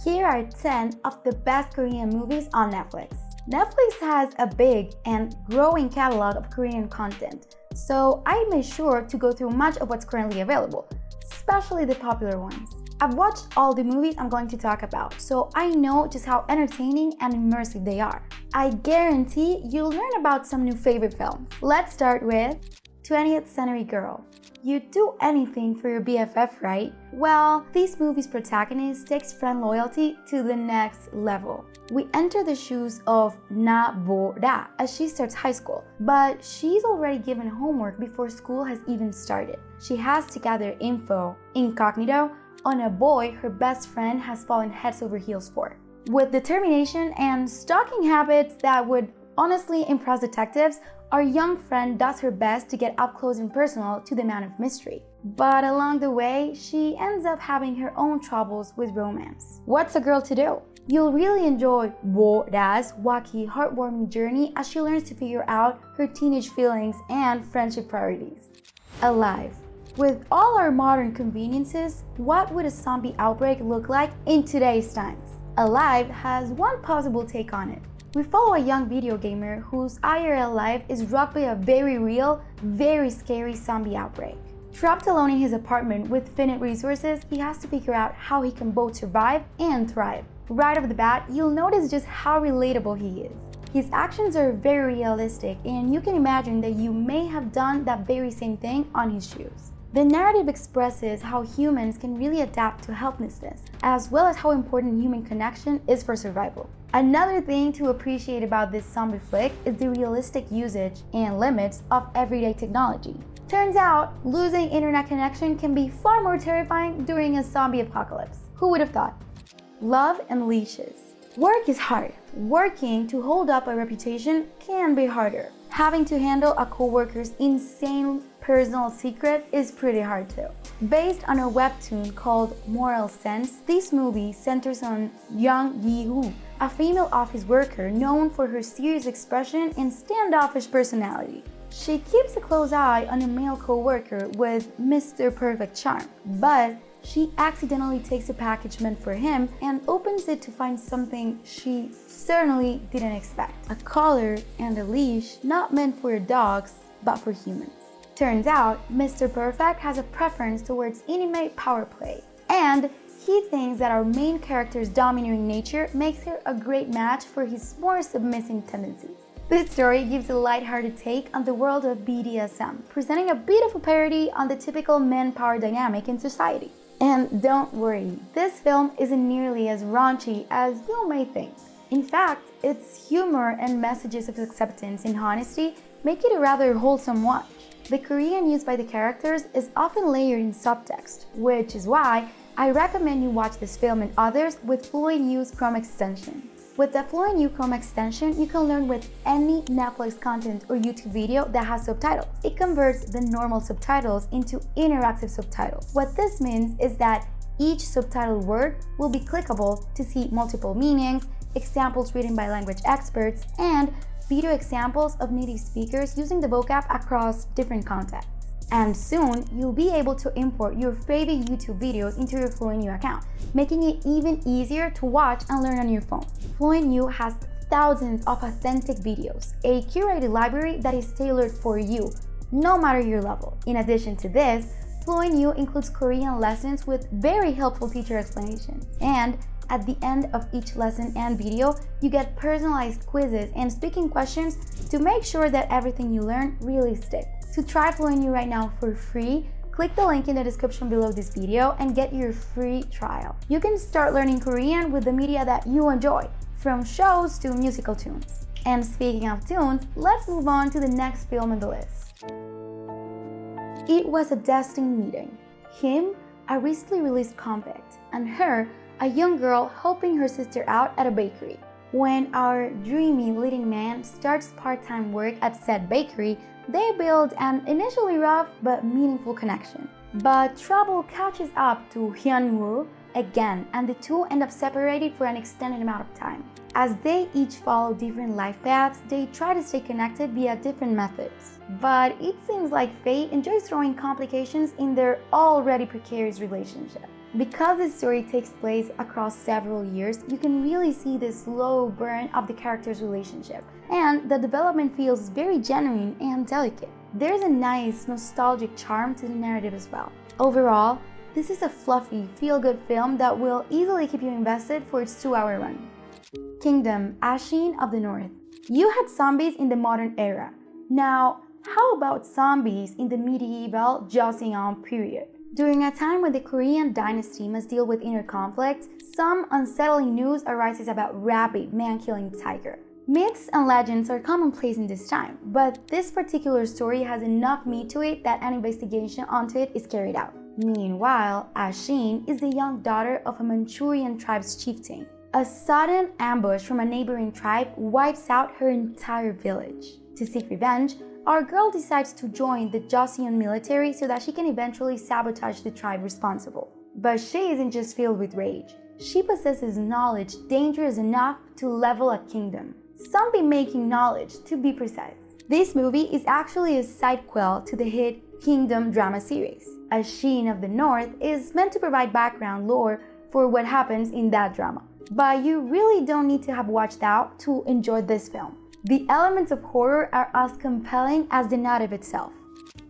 Here are 10 of the best Korean movies on Netflix. Netflix has a big and growing catalog of Korean content, so I made sure to go through much of what's currently available, especially the popular ones. I've watched all the movies I'm going to talk about, so I know just how entertaining and immersive they are. I guarantee you'll learn about some new favorite films. Let's start with 20th Century Girl. You'd do anything for your BFF, right? Well, this movie's protagonist takes friend loyalty to the next level. We enter the shoes of Na-bo-ra as she starts high school, but she's already given homework before school has even started. She has to gather info, incognito, on a boy her best friend has fallen heads over heels for. With determination and stalking habits that would honestly impress detectives, our young friend does her best to get up close and personal to the man of mystery. But along the way, she ends up having her own troubles with romance. What's a girl to do? You'll really enjoy Bo-ra's wacky, heartwarming journey as she learns to figure out her teenage feelings and friendship priorities. Alive. With all our modern conveniences, what would a zombie outbreak look like in today's times? Alive has one possible take on it. We follow a young video gamer whose IRL life is rocked by a very real, very scary zombie outbreak. Trapped alone in his apartment with finite resources, he has to figure out how he can both survive and thrive. Right off the bat, you'll notice just how relatable he is. His actions are very realistic, and you can imagine that you may have done that very same thing on his shoes. The narrative expresses how humans can really adapt to helplessness, as well as how important human connection is for survival. Another thing to appreciate about this zombie flick is the realistic usage and limits of everyday technology. Turns out, losing internet connection can be far more terrifying during a zombie apocalypse. Who would have thought? Love and Leashes. Work is hard. Working to hold up a reputation can be harder. Having to handle a coworker's insane personal secret is pretty hard too. Based on a webtoon called Mo럴sense, this movie centers on Young Yi-woo, a female office worker known for her serious expression and standoffish personality. She keeps a close eye on a male coworker with Mr. Perfect Charm, but she accidentally takes a package meant for him and opens it to find something she certainly didn't expect. A collar and a leash not meant for dogs, but for humans. Turns out, Mr. Perfect has a preference towards intimate power play, and he thinks that our main character's domineering nature makes her a great match for his more submissive tendencies. This story gives a lighthearted take on the world of BDSM, presenting a beautiful parody on the typical men-power dynamic in society. And don't worry, this film isn't nearly as raunchy as you may think. In fact, its humor and messages of acceptance and honesty make it a rather wholesome watch. The Korean used by the characters is often layered in subtext, which is why I recommend you watch this film and others with FluentU's Chrome extension. With the FluentU Chrome extension, you can learn with any Netflix content or YouTube video that has subtitles. It converts the normal subtitles into interactive subtitles. What this means is that each subtitled word will be clickable to see multiple meanings, examples written by language experts, and video examples of native speakers using the vocab across different contexts. And soon, you'll be able to import your favorite YouTube videos into your FluentU account, making it even easier to watch and learn on your phone. FluentU has thousands of authentic videos, a curated library that is tailored for you, no matter your level. In addition to this, FluentU includes Korean lessons with very helpful teacher explanations. And at the end of each lesson and video, you get personalized quizzes and speaking questions to make sure that everything you learn really sticks. To try FluentU right now for free, click the link in the description below this video and get your free trial. You can start learning Korean with the media that you enjoy, from shows to musical tunes. And speaking of tunes, let's move on to the next film on the list. It Was a Destined Meeting. Him, a recently released convict, and her, a young girl helping her sister out at a bakery. When our dreamy leading man starts part-time work at said bakery, they build an initially rough but meaningful connection. But trouble catches up to Hyun-woo again, and the two end up separated for an extended amount of time. As they each follow different life paths, they try to stay connected via different methods. But it seems like fate enjoys throwing complications in their already precarious relationship. Because the story takes place across several years, you can really see the slow burn of the characters' relationship, and the development feels very genuine and delicate. There's a nice, nostalgic charm to the narrative as well. Overall, this is a fluffy, feel-good film that will easily keep you invested for its 2-hour run. Kingdom, Ashin of the North. You had zombies in the modern era. Now, how about zombies in the medieval Joseon period? During a time when the Korean dynasty must deal with inner conflicts, some unsettling news arises about rabid man-killing tiger. Myths and legends are commonplace in this time, but this particular story has enough meat to it that an investigation onto it is carried out. Meanwhile, Ashin is the young daughter of a Manchurian tribe's chieftain. A sudden ambush from a neighboring tribe wipes out her entire village. To seek revenge, our girl decides to join the Joseon military so that she can eventually sabotage the tribe responsible. But she isn't just filled with rage. She possesses knowledge dangerous enough to level a kingdom. Zombie-making knowledge, to be precise. This movie is actually a sidequel to the hit Kingdom drama series. Ashin of the North is meant to provide background lore for what happens in that drama. But you really don't need to have watched out to enjoy this film. The elements of horror are as compelling as the narrative itself.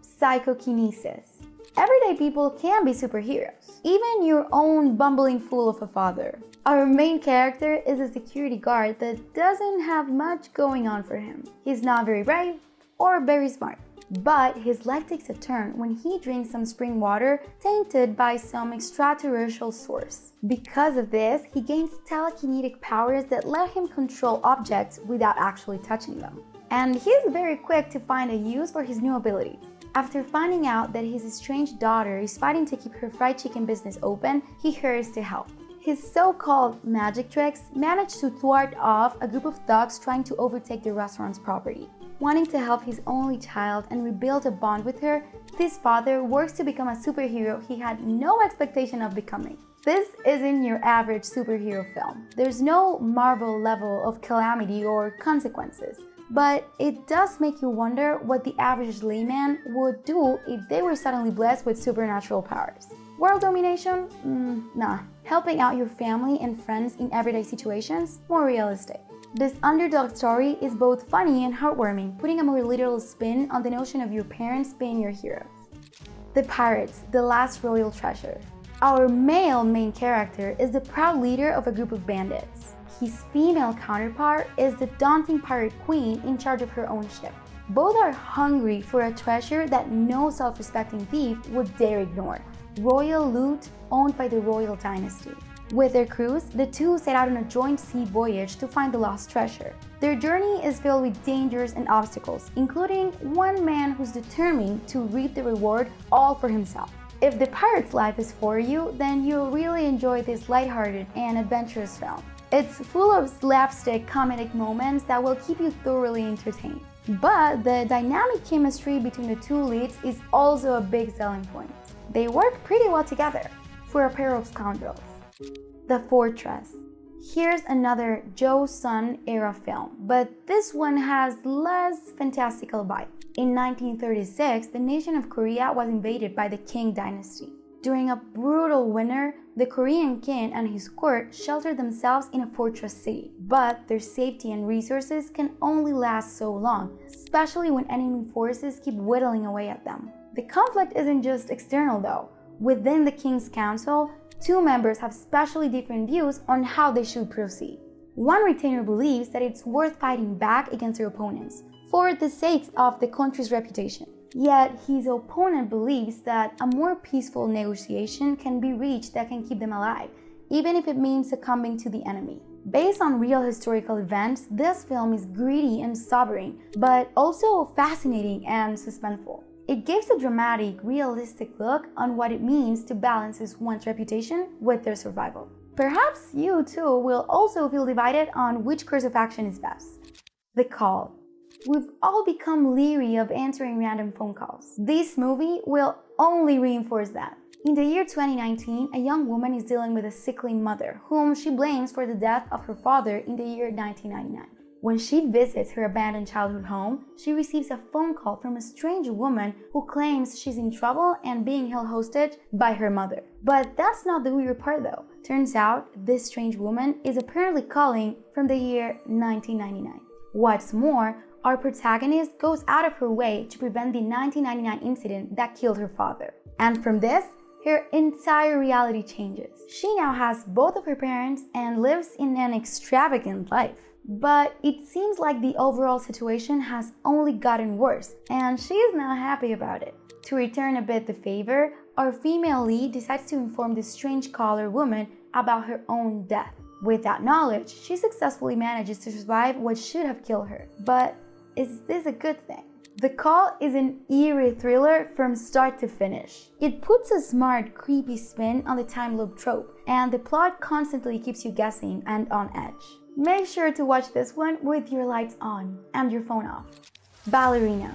Psychokinesis. Everyday people can be superheroes, even your own bumbling fool of a father. Our main character is a security guard that doesn't have much going on for him. He's not very brave or very smart. But his life takes a turn when he drinks some spring water tainted by some extraterrestrial source. Because of this, he gains telekinetic powers that let him control objects without actually touching them. And he's very quick to find a use for his new abilities. After finding out that his estranged daughter is fighting to keep her fried chicken business open, he hurries to help. His so-called magic tricks manage to thwart off a group of thugs trying to overtake the restaurant's property. Wanting to help his only child and rebuild a bond with her, this father works to become a superhero he had no expectation of becoming. This isn't your average superhero film. There's no Marvel level of calamity or consequences. But it does make you wonder what the average layman would do if they were suddenly blessed with supernatural powers. World domination? Nah. Helping out your family and friends in everyday situations? More realistic. This underdog story is both funny and heartwarming, putting a more literal spin on the notion of your parents being your heroes. The Pirates, the Last Royal Treasure. Our male main character is the proud leader of a group of bandits. His female counterpart is the daunting pirate queen in charge of her own ship. Both are hungry for a treasure that no self-respecting thief would dare ignore: royal loot owned by the royal dynasty. With their crews, the two set out on a joint sea voyage to find the lost treasure. Their journey is filled with dangers and obstacles, including one man who's determined to reap the reward all for himself. If the pirate's life is for you, then you'll really enjoy this lighthearted and adventurous film. It's full of slapstick comedic moments that will keep you thoroughly entertained. But the dynamic chemistry between the two leads is also a big selling point. They work pretty well together for a pair of scoundrels. The Fortress. Here's another Joseon era film, but this one has less fantastical vibe. In 1936, the nation of Korea was invaded by the Qing dynasty. During a brutal winter, the Korean king and his court sheltered themselves in a fortress city. But their safety and resources can only last so long, especially when enemy forces keep whittling away at them. The conflict isn't just external though. Within the king's council, two members have specially different views on how they should proceed. One retainer believes that it's worth fighting back against their opponents for the sake of the country's reputation. Yet his opponent believes that a more peaceful negotiation can be reached that can keep them alive, even if it means succumbing to the enemy. Based on real historical events, this film is gritty and sobering, but also fascinating and suspenseful. It gives a dramatic, realistic look on what it means to balance one's reputation with their survival. Perhaps you too will also feel divided on which course of action is best. The Call. We've all become leery of answering random phone calls. This movie will only reinforce that. In the year 2019, a young woman is dealing with a sickly mother, whom she blames for the death of her father in the year 1999. When she visits her abandoned childhood home, she receives a phone call from a strange woman who claims she's in trouble and being held hostage by her mother. But that's not the weird part though. Turns out, this strange woman is apparently calling from the year 1999. What's more, our protagonist goes out of her way to prevent the 1999 incident that killed her father. And from this, her entire reality changes. She now has both of her parents and lives in an extravagant life. But it seems like the overall situation has only gotten worse, and she is not happy about it. To return a bit the favor, our female lead decides to inform this strange caller woman about her own death. With that knowledge, she successfully manages to survive what should have killed her. But is this a good thing? The Call is an eerie thriller from start to finish. It puts a smart, creepy spin on the time loop trope, and the plot constantly keeps you guessing and on edge. Make sure to watch this one with your lights on and your phone off. Ballerina.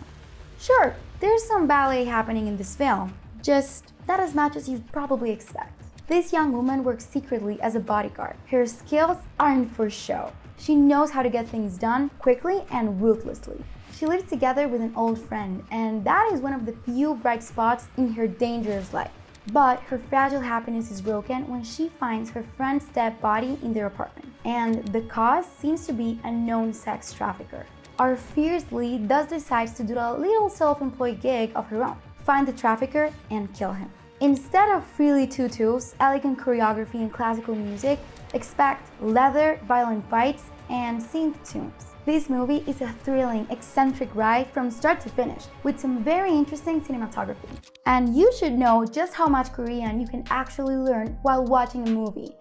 Sure, there's some ballet happening in this film, just not as much as you'd probably expect. This young woman works secretly as a bodyguard. Her skills aren't for show. She knows how to get things done quickly and ruthlessly. She lives together with an old friend, and that is one of the few bright spots in her dangerous life. But her fragile happiness is broken when she finds her friend's dead body in their apartment. And the cause seems to be a known sex trafficker. Our fierce lead thus decides to do a little self-employed gig of her own. Find the trafficker and kill him. Instead of frilly tutus, elegant choreography, and classical music, expect leather, violent fights, and synth tunes. This movie is a thrilling, eccentric ride from start to finish, with some very interesting cinematography. And you should know just how much Korean you can actually learn while watching a movie.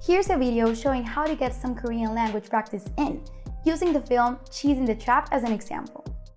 Here's a video showing how to get some Korean language practice in, using the film Cheese in the Trap as an example.